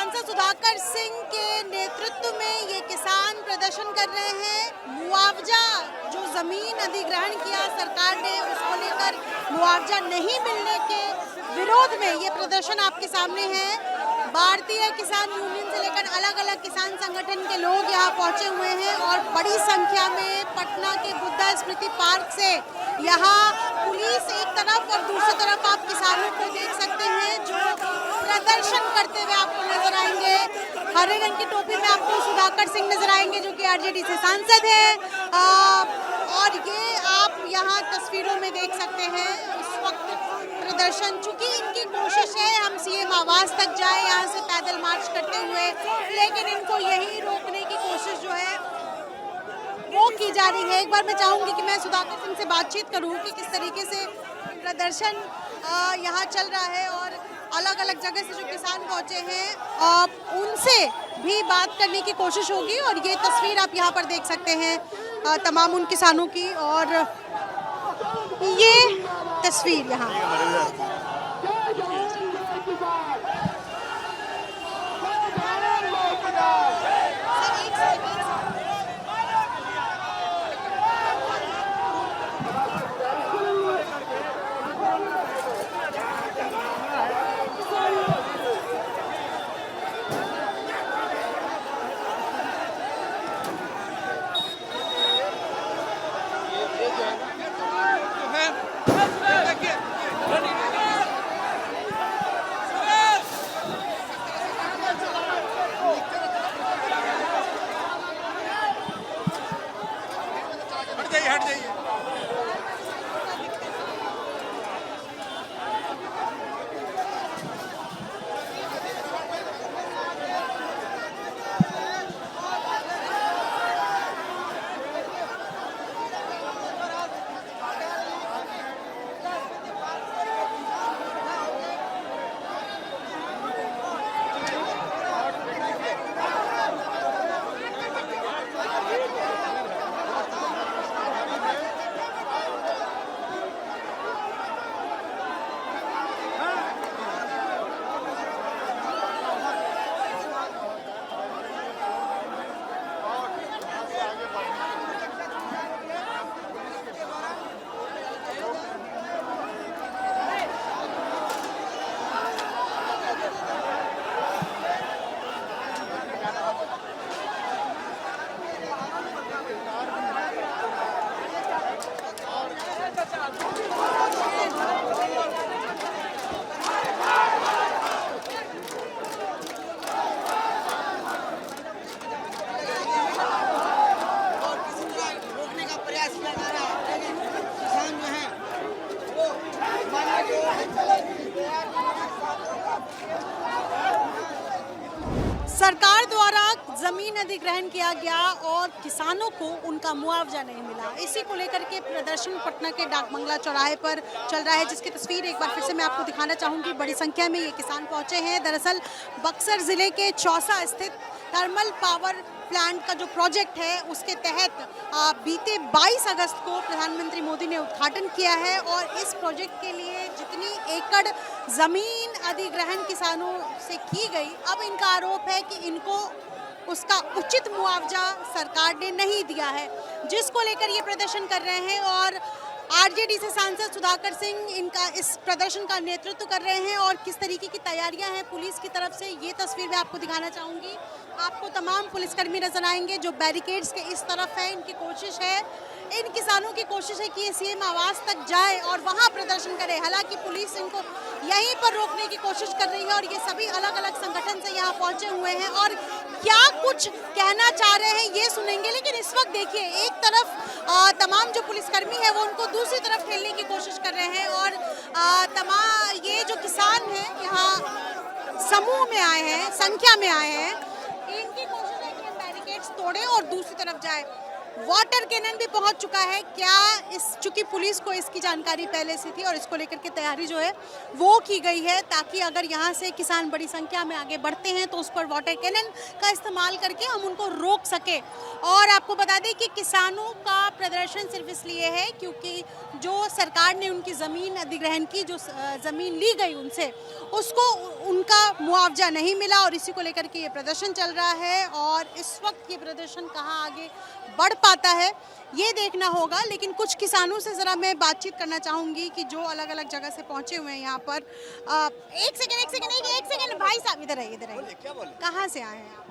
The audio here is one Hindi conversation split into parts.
सांसद सुधाकर सिंह के नेतृत्व में ये किसान प्रदर्शन कर रहे हैं। मुआवजा जो जमीन अधिग्रहण किया सरकार ने, उसको लेकर मुआवजा नहीं मिलने के विरोध में ये प्रदर्शन आपके सामने है। भारतीय किसान यूनियन से लेकर अलग अलग किसान संगठन के लोग यहाँ पहुंचे हुए हैं और बड़ी संख्या में पटना के बुद्धा स्मृति पार्क से यहाँ पुलिस एक तरफ और दूसरी तरफ आप किसानों को देख सकते हैं जो प्रदर्शन करते हुए आपको नजर आएंगे। हरे रंग की टोपी में आपको सुधाकर सिंह नजर आएंगे जो कि आरजेडी से सांसद है। और ये आप यहाँ तस्वीरों में देख सकते हैं इस वक्त प्रदर्शन, चूंकि इनकी कोशिश है हम सीएम आवास तक जाए यहाँ से पैदल मार्च करते हुए, लेकिन इनको यही रोकने की कोशिश जो है वो की जा रही है। एक बार मैं चाहूंगी कि मैं सुधाकर सिंह से बातचीत करूं कि किस तरीके से प्रदर्शन यहाँ चल रहा है और अलग अलग जगह से जो किसान पहुंचे हैं उनसे भी बात करने की कोशिश होगी। और ये तस्वीर आप यहाँ पर देख सकते हैं तमाम उन किसानों की, और ये तस्वीर यहाँ हट जाइए। सरकार द्वारा जमीन अधिग्रहण किया गया और किसानों को उनका मुआवजा नहीं मिला, इसी को लेकर के प्रदर्शन पटना के डाकबंगला चौराहे पर चल रहा है, जिसकी तस्वीर एक बार फिर से मैं आपको दिखाना चाहूंगी। बड़ी संख्या में ये किसान पहुंचे हैं। दरअसल बक्सर जिले के चौसा स्थित थर्मल पावर प्लांट का जो प्रोजेक्ट है उसके तहत बीते 22 अगस्त को प्रधानमंत्री मोदी ने उद्घाटन किया है और इस प्रोजेक्ट के लिए जितनी एकड़ जमीन अधिग्रहण किसानों से की गई, अब इनका आरोप है कि इनको उसका उचित मुआवजा सरकार ने नहीं दिया है, जिसको लेकर ये प्रदर्शन कर रहे हैं। और आरजेडी से सांसद सुधाकर सिंह इनका इस प्रदर्शन का नेतृत्व कर रहे हैं और किस तरीके की तैयारियां हैं पुलिस की तरफ से, ये तस्वीर मैं आपको दिखाना चाहूँगी। आपको तमाम पुलिसकर्मी नजर आएंगे जो बैरिकेड्स के इस तरफ है। इनकी कोशिश है, इन किसानों की कोशिश है कि ये सीएम आवास तक जाए और वहाँ प्रदर्शन करे। हालांकि पुलिस इनको यहीं पर रोकने की कोशिश कर रही है और ये सभी अलग अलग संगठन से यहाँ पहुँचे हुए हैं और क्या कुछ कहना चाह रहे हैं ये सुनेंगे। लेकिन इस वक्त देखिए, एक तरफ तमाम जो पुलिसकर्मी है वो उनको दूसरी तरफ ठेलने की कोशिश कर रहे हैं और तमाम ये जो किसान हैं यहाँ समूह में आए हैं, संख्या में आए हैं, इनकी कोशिश है कि हम बैरिकेड्स तोड़ें और दूसरी तरफ जाए। वाटर कैनन भी पहुंच चुका है क्या? चूंकि पुलिस को इसकी जानकारी पहले से थी और इसको लेकर के तैयारी जो है वो की गई है, ताकि अगर यहाँ से किसान बड़ी संख्या में आगे बढ़ते हैं तो उस पर वाटर कैनन का इस्तेमाल करके हम उनको रोक सके। और आपको बता दें कि किसानों का प्रदर्शन सिर्फ इसलिए है क्योंकि जो सरकार ने उनकी ज़मीन अधिग्रहण की, जो ज़मीन ली गई उनसे, उसको उनका मुआवजा नहीं मिला और इसी को लेकर के ये प्रदर्शन चल रहा है। और इस वक्त ये प्रदर्शन कहाँ आगे बढ़ पाता है ये देखना होगा। लेकिन कुछ किसानों से ज़रा मैं बातचीत करना चाहूँगी कि जो अलग अलग जगह से पहुँचे हुए हैं यहाँ पर। एक सेकंड भाई साहब, इधर आइए इधर आइए। क्या बोले? कहाँ से आए हैं आप?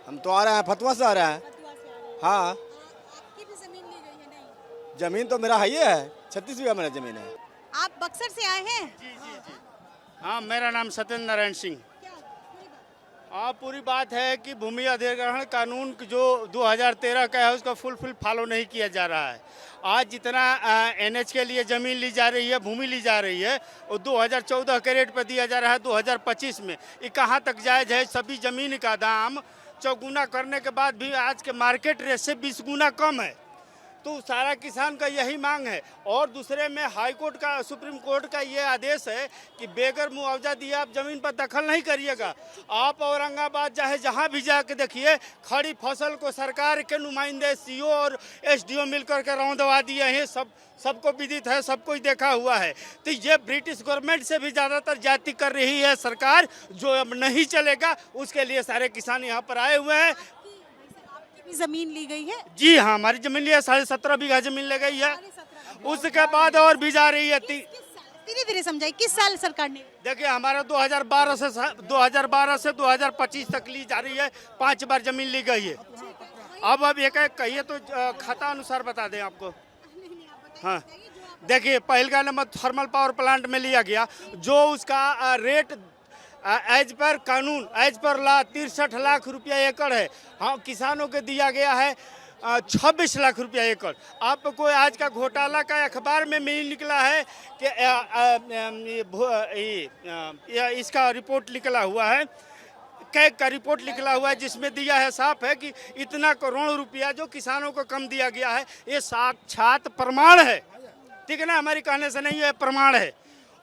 हम तो आ रहे हैं, फतवा से आ रहे हैं। फतुआ से आ रहे हैं। हाँ, आपकी भी ज़मीन ली गई है? नहीं, जमीन तो मेरा है, 36 बीघा मेरा जमीन है। आप बक्सर से आए हैं? हाँ, मेरा नाम सत्येंद्र नारायण सिंह। क्या पूरी बात? पूरी बात है कि भूमि अधिग्रहण कानून जो 2013 का है उसका फुल फॉलो नहीं किया जा रहा है। आज जितना एनएच के लिए ज़मीन ली जा रही है, भूमि ली जा रही है, वो 2014 के रेट पर दिया जा रहा है 2025 में। ये कहाँ तक जायज़ है? सभी ज़मीन का दाम चौगुना करने के बाद भी आज के मार्केट रेट से 20 गुना कम है। तो सारा किसान का यही मांग है। और दूसरे में हाई कोर्ट का, सुप्रीम कोर्ट का ये आदेश है कि बेगर मुआवजा दिए आप ज़मीन पर दखल नहीं करिएगा। आप औरंगाबाद चाहे जहाँ भी जाके देखिए, खड़ी फसल को सरकार के नुमाइंदे सीओ और एसडीओ मिलकर के रौंदवा दिए हैं। सबको विदित है, सब कुछ देखा हुआ है। तो ये ब्रिटिश गवर्नमेंट से भी ज़्यादातर जाति कर रही है सरकार, जो अब नहीं चलेगा। उसके लिए सारे किसान यहाँ पर आए हुए हैं। आपकी भी ज़मीन ली गई है? जी हाँ, हमारी ज़मीन लिया 17.5 बीघा ज़मीन ले गई है। उसके बाद और भी जा रही है। धीरे धीरे समझाइए, किस साल सरकार ने? देखिए, हमारा 2012 से 2025 तक ली जा रही है। 5 बार ज़मीन ली गई है। अब एक कहिए तो खाता अनुसार बता दें आपको। हाँ, देखिए, पहलगा नंबर थर्मल पावर प्लांट में लिया गया, जो उसका रेट एज पर कानून, एज पर ला 63 लाख रुपया एकड़ है। हाँ, किसानों को दिया गया है 26 लाख रुपया एकड़। आपको आज का घोटाला का अखबार में मिल निकला है कि इसका रिपोर्ट निकला हुआ है, कैग का रिपोर्ट निकला हुआ है, जिसमें दिया है, साफ है कि इतना करोड़ रुपया जो किसानों को कम दिया गया है। ये साक्षात प्रमाण है, ठीक है ना, हमारी कहने से नहीं है, प्रमाण है।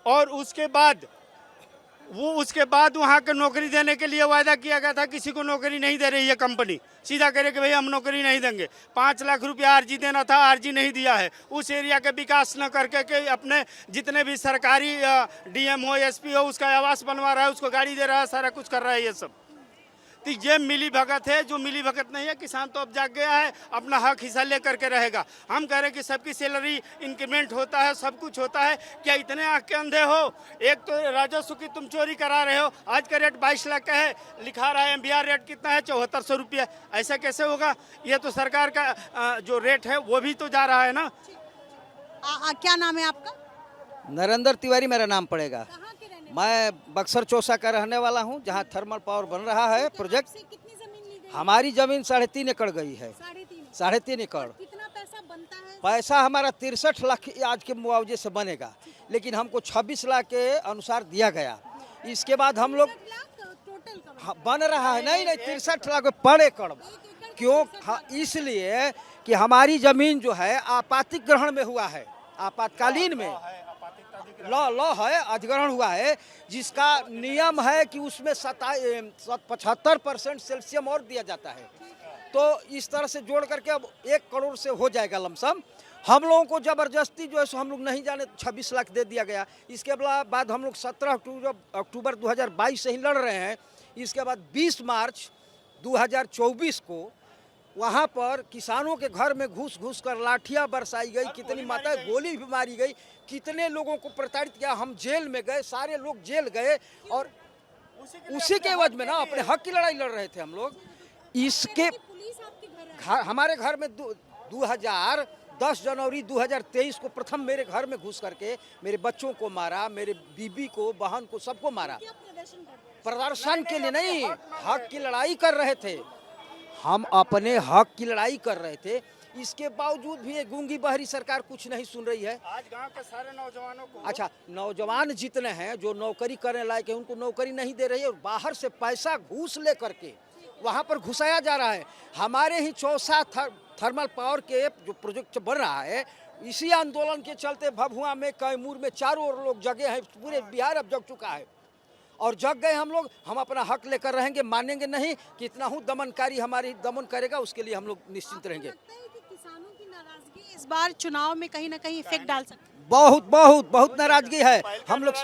और उसके बाद वहाँ के नौकरी देने के लिए वायदा किया गया था। किसी को नौकरी नहीं दे रही है कंपनी, सीधा करे कि भाई हम नौकरी नहीं देंगे। 5 लाख रुपया आरजी देना था, आरजी नहीं दिया है। उस एरिया के विकास न करके के अपने जितने भी सरकारी डीएम हो, एसपी हो, उसका आवास बनवा रहा है, उसको गाड़ी दे रहा है, सारा कुछ कर रहा है। ये सब तो ये मिली भगत है। जो मिली भगत नहीं है, किसान तो अब जाग गया है, अपना हक हिस्सा लेकर के रहेगा। हम कह रहे हैं कि सबकी सैलरी इंक्रीमेंट होता है, सब कुछ होता है। क्या इतने आँख के अंधे हो? एक तो राजस्व की तुम चोरी करा रहे हो। आज का रेट 22 लाख का है, लिखा रहा है MBR रेट कितना है? 7400 रुपया। ऐसा कैसे होगा? ये तो सरकार का जो रेट है वो भी तो जा रहा है ना। क्या नाम है आपका? नरेंद्र तिवारी मेरा नाम पड़ेगा। कहाँ के रहने? मैं बक्सर चौसा का रहने वाला हूँ, जहाँ थर्मल पावर बन रहा है प्रोजेक्ट। आपसे कितनी ज़मीन ली गई? हमारी जमीन 3.5 एकड़ गई है। 3.5 एकड़। कितना पैसा बनता है? पैसा हमारा 63 लाख आज के मुआवजे से बनेगा, लेकिन हमको 26 लाख के अनुसार दिया गया। इसके बाद हम लोग टोटल हाँ, बन रहा है, नहीं 63 लाख पर एकड़। क्यों? हाँ, इसलिए कि हमारी जमीन जो है आपातिक ग्रहण में हुआ है, आपातकालीन में लॉ है, अधिग्रहण हुआ है, जिसका नियम है कि उसमें 75% सेल्सियम और दिया जाता है। तो इस तरह से जोड़ करके अब 1 करोड़ से हो जाएगा लमसम। हम लोगों को जबरदस्ती जो है सो हम लोग नहीं जाने 26 लाख दे दिया गया। इसके बाद हम लोग 17 अक्टूबर 2022 से ही लड़ रहे हैं। इसके बाद 20 मार्च 2024 को वहाँ पर किसानों के घर में घुस कर लाठियाँ बरसाई गई, कितनी माताएं गोली भी मारी गई, कितने लोगों को प्रताड़ित किया। हम जेल में गए, सारे लोग जेल गए, और उसी के एवज में ना अपने हक की लड़ाई लड़ रहे थे हम लोग। इसके हमारे घर में 10 जनवरी 2023 को प्रथम मेरे घर में घुस करके मेरे बच्चों को मारा, मेरे बीबी को, बहन को, सबको मारा। प्रदर्शन के लिए नहीं, हक की लड़ाई कर रहे थे। हम अपने हक की लड़ाई कर रहे थे। इसके बावजूद भी ये गूंगी बहरी सरकार कुछ नहीं सुन रही है। आज गांव के सारे नौजवानों को, अच्छा, नौजवान जितने हैं जो नौकरी करने लायक है, उनको नौकरी नहीं दे रही है, और बाहर से पैसा घूस ले करके वहाँ पर घुसाया जा रहा है। हमारे ही चौसा थर्मल पावर के जो प्रोजेक्ट बन रहा है, इसी आंदोलन के चलते भभुआ में, कैमूर में चारों ओर लोग जगे हैं। पूरे बिहार अब जग चुका है और जग गए हम लोग। हम अपना हक लेकर रहेंगे, मानेंगे नहीं। कितना हूँ दमनकारी हमारी दमन करेगा, उसके लिए हम लोग निश्चिंत रहेंगे। लगता है कि किसानों की नाराजगी इस बार चुनाव में कहीं ना कहीं इफेक्ट डाल सकती है? बहुत बहुत बहुत नाराजगी है हम लोग।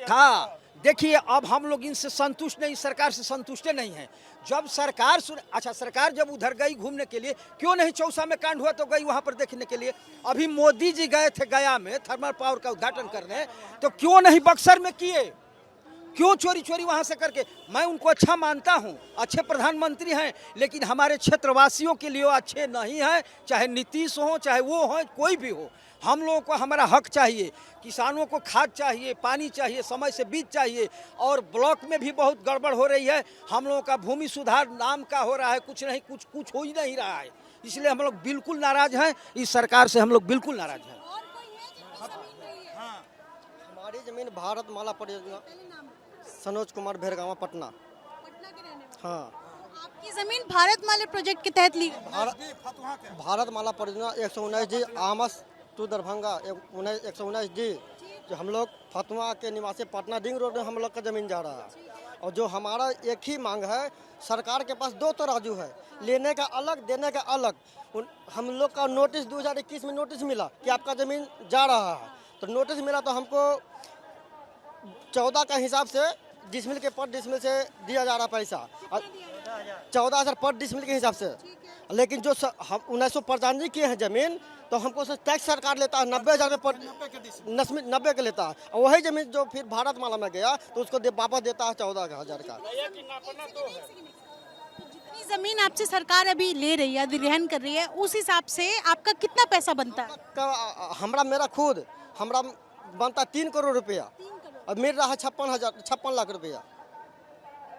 हाँ, देखिए अब हम लोग इनसे संतुष्ट नहीं, सरकार से संतुष्ट नहीं है। जब सरकार अच्छा, सरकार जब उधर गई घूमने के लिए, क्यों नहीं चौसा में कांड हुआ तो गई वहाँ पर देखने के लिए। अभी मोदी जी गए थे गया में थर्मल पावर का उद्घाटन करने, तो क्यों नहीं बक्सर में किए? क्यों चोरी चोरी वहाँ से करके? मैं उनको अच्छा मानता हूँ, अच्छे प्रधानमंत्री हैं, लेकिन हमारे क्षेत्रवासियों के लिए वो अच्छे नहीं हैं। चाहे नीतीश हो, चाहे वो हो, कोई भी हो, हम लोगों को हमारा हक चाहिए। किसानों को खाद चाहिए, पानी चाहिए, समय से बीज चाहिए। और ब्लॉक में भी बहुत गड़बड़ हो रही है। हम लोगों का भूमि सुधार नाम का हो रहा है, कुछ नहीं, कुछ हो ही नहीं रहा है। इसलिए हम लोग बिल्कुल नाराज हैं, इस सरकार से हम लोग बिल्कुल नाराज हैं। और कोई है जिनकी जमीन रही है? हमारी जमीन भारत माला परियोजना, पहले नाम सनोज कुमार भेरगावा, पटना। पटना के रहने वाले। हाँ, तो आपकी जमीन भारत माला प्रोजेक्ट के तहत ली गई? भारत माला परियोजना 119 जी आमस टू दरभंगा 119 जी, जो हम लोग फतुहा के निवासी पटना रिंग रोड में हम लोग का ज़मीन जा रहा है। और जो हमारा एक ही मांग है, सरकार के पास दो तराजू है, लेने का अलग, देने का अलग। हम लोग का नोटिस 2021 में नोटिस मिला कि आपका ज़मीन जा रहा है, तो नोटिस मिला तो हमको 14 का हिसाब से डिसमिल के पर डिसमिल से दिया जा रहा पैसा, 14,000 पर डिसमिल के हिसाब से। लेकिन जो हम 1995 किए हैं ज़मीन, तो हमको टैक्स सरकार लेता है 90,000 पर 90 का लेता है। और वही ज़मीन जो फिर भारत माला में गया तो उसको वापस देता है 14,000 का। जितनी जमीन आपसे सरकार अभी ले रही है, अधिग्रहण कर रही है, उस हिसाब से आपका कितना पैसा बनता है? मेरा खुद बनता 3 करोड़ रुपया और मिल रहा है 56 लाख रुपया।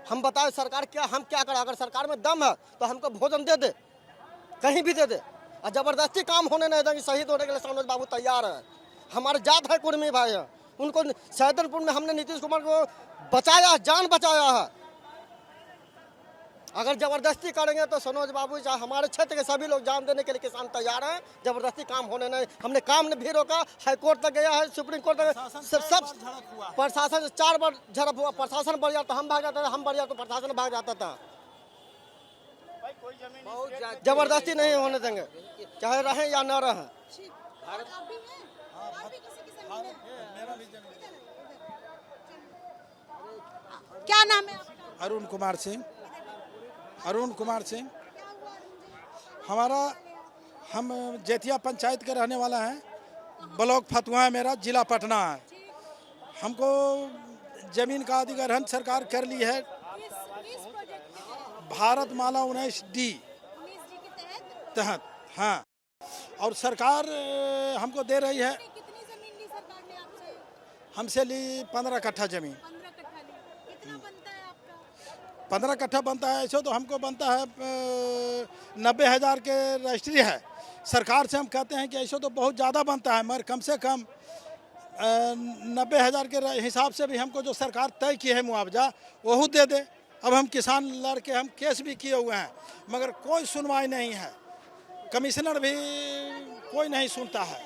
हम बताए सरकार क्या, हम क्या करें? अगर सरकार में दम है तो हमको भोजन दे दे, कहीं भी दे दे। और जबरदस्ती काम होने नहीं देंगे। शहीद होने के लिए सनोज बाबू तैयार है। हमारे जात है, कुर्मी भाई है, उनको सैदनपुर में हमने नीतीश कुमार को बचाया, जान बचाया है। अगर जबरदस्ती करेंगे तो सनोज बाबू चाहे हमारे क्षेत्र के सभी लोग जान देने के लिए किसान तैयार हैं। जबरदस्ती काम होने नहीं। हमने काम ने भी रोका, हाई कोर्ट तक गया है, सुप्रीम कोर्ट तक, सब प्रशासन से 4 बार झड़प हुआ। प्रशासन बढ़ जाता हम भाग जाते थे, हम बढ़ जाते तो प्रशासन भाग जाता था। जबरदस्ती नहीं होने देंगे, चाहे रहें या न रहें। क्या नाम है आपका? अरुण कुमार सिंह। अरुण कुमार सिंह हमारा, हम जेतिया पंचायत के रहने वाला हैं। ब्लॉक फतुहा है मेरा, जिला पटना है। हमको ज़मीन का अधिग्रहण सरकार कर ली है भारत माला 19D तहत। हाँ, और सरकार हमको दे रही है। कितनी जमीन ली सरकार ने आपसे? हमसे ली 15 कट्ठा ज़मीन। 15 कट्ठा ली। कितना बनता है आपका? 15 कट्ठा बनता है, ऐसे तो हमको बनता है 90,000 के रजिस्ट्री है। सरकार से हम कहते हैं कि ऐसे तो बहुत ज़्यादा बनता है, मगर कम से कम 90,000 के हिसाब से भी हमको जो सरकार तय की है मुआवजा, वह दे दे। अब हम किसान लड़के हम केस भी किए हुए हैं, मगर कोई सुनवाई नहीं है। कमिश्नर भी कोई नहीं सुनता है।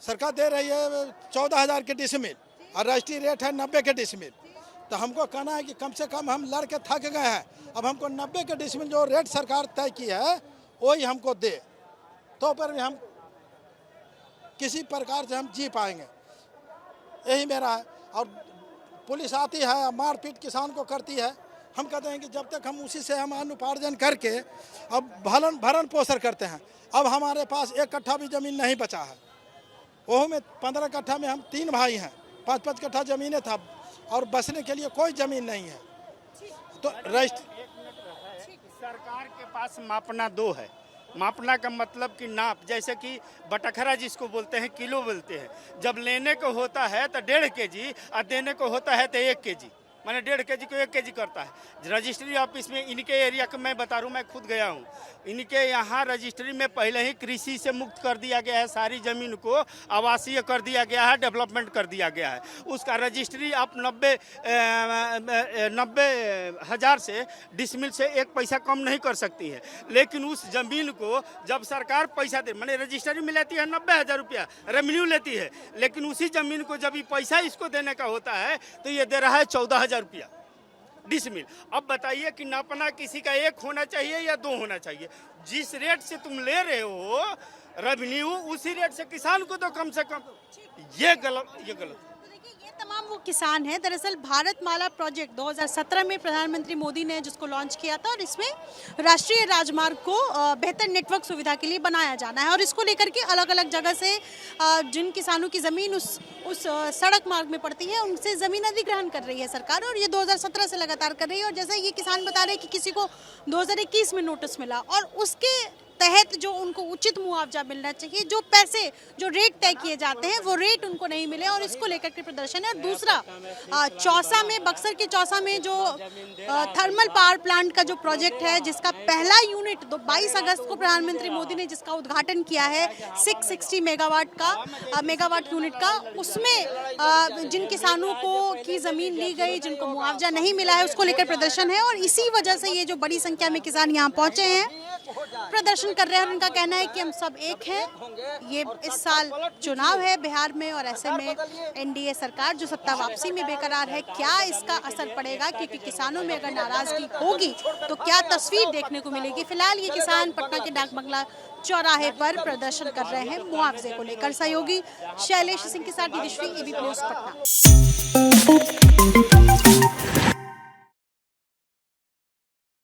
सरकार दे रही है 14,000 के डिसमिल और रजिस्ट्री रेट है 90 के डिसमिल। तो हमको कहना है कि कम से कम हम लड़के थक गए हैं, अब हमको 90 के डिसमिल जो रेट सरकार तय की है वही हमको दे, तो पर भी हम किसी प्रकार से हम जी पाएंगे, यही मेरा है। और पुलिस आती है, मारपीट किसान को करती है। हम कहते हैं कि जब तक हम उसी से हम अन्न उपार्जन करके अब भरण पोषण करते हैं। अब हमारे पास 1 कट्ठा भी ज़मीन नहीं बचा है। वो में 15 कट्ठा में हम 3 भाई हैं, 5-5 कट्ठा ज़मीनें था और बसने के लिए कोई ज़मीन नहीं है। तो सरकार के पास मापना 2 है। मापना का मतलब कि नाप, जैसे कि बटखरा जिसको बोलते हैं, किलो बोलते हैं। जब लेने को होता है तो 1.5 kg और देने को होता है तो 1 kg। मैंने 1.5 केजी को 1 केजी करता है। रजिस्ट्री ऑफिस में इनके एरिया का मैं बता रहा हूँ, मैं खुद गया हूँ, इनके यहाँ रजिस्ट्री में पहले ही कृषि से मुक्त कर दिया गया है, सारी ज़मीन को आवासीय कर दिया गया है, डेवलपमेंट कर दिया गया है। उसका रजिस्ट्री आप 90,000 से डिसमिल से 1 पैसा कम नहीं कर सकती है। लेकिन उस ज़मीन को जब सरकार पैसा दे, मैंने रजिस्ट्री में लेती है 90,000 रुपया रेवेन्यू लेती है, लेकिन उसी ज़मीन को जब ये पैसा इसको देने का होता है तो ये दे रहा है 14,000 रुपया डिसमिल। अब बताइए कि नापना किसी का 1 होना चाहिए या 2 होना चाहिए? जिस रेट से तुम ले रहे हो रेवेन्यू, उसी रेट से किसान को तो कम से कम, ये गलत। तो देखिए, ये तमाम वो किसान हैं। दरअसल भारत माला प्रोजेक्ट 2017 में प्रधानमंत्री मोदी ने जिसको लॉन्च किया था, और इसमें राष्ट्रीय राजमार्ग को बेहतर नेटवर्क सुविधा के लिए बनाया जाना है, और इसको लेकर के अलग अलग जगह से जिन किसानों की ज़मीन उस सड़क मार्ग में पड़ती है, उनसे ज़मीन अधिग्रहण कर रही है सरकार, और ये 2017 से लगातार कर रही है। और जैसे ये किसान बता रहे हैं कि किसी को 2021 में नोटिस मिला, और उसके तहत जो उनको उचित मुआवजा मिलना चाहिए, जो पैसे, जो रेट तय किए जाते हैं, वो रेट उनको नहीं मिले, और इसको लेकर के प्रदर्शन है। और दूसरा, चौसा में, बक्सर के चौसा में जो थर्मल पावर प्लांट का जो प्रोजेक्ट है, जिसका पहला यूनिट 22 अगस्त को प्रधानमंत्री मोदी ने जिसका उद्घाटन किया है, 660 मेगावाट यूनिट का, उसमें जिन किसानों को की ज़मीन ली गई, जिनको मुआवजा नहीं मिला है, उसको लेकर प्रदर्शन है। और इसी वजह से ये जो बड़ी संख्या में किसान यहाँ पहुँचे हैं, प्रदर्शन कर रहे हैं, और उनका कहना है कि हम सब एक हैं। ये इस साल चुनाव है बिहार में, और ऐसे में एनडीए सरकार जो सत्ता वापसी में बेकरार है, क्या इसका असर पड़ेगा? क्योंकि किसानों में अगर नाराजगी होगी तो क्या तस्वीर देखने को मिलेगी? फिलहाल ये किसान पटना के डाक बंगला चौराहे पर प्रदर्शन कर रहे हैं मुआवजे को लेकर। सहयोगी शैलेश सिंह के साथ निधिश्री, एबीपी न्यूज़ पटना।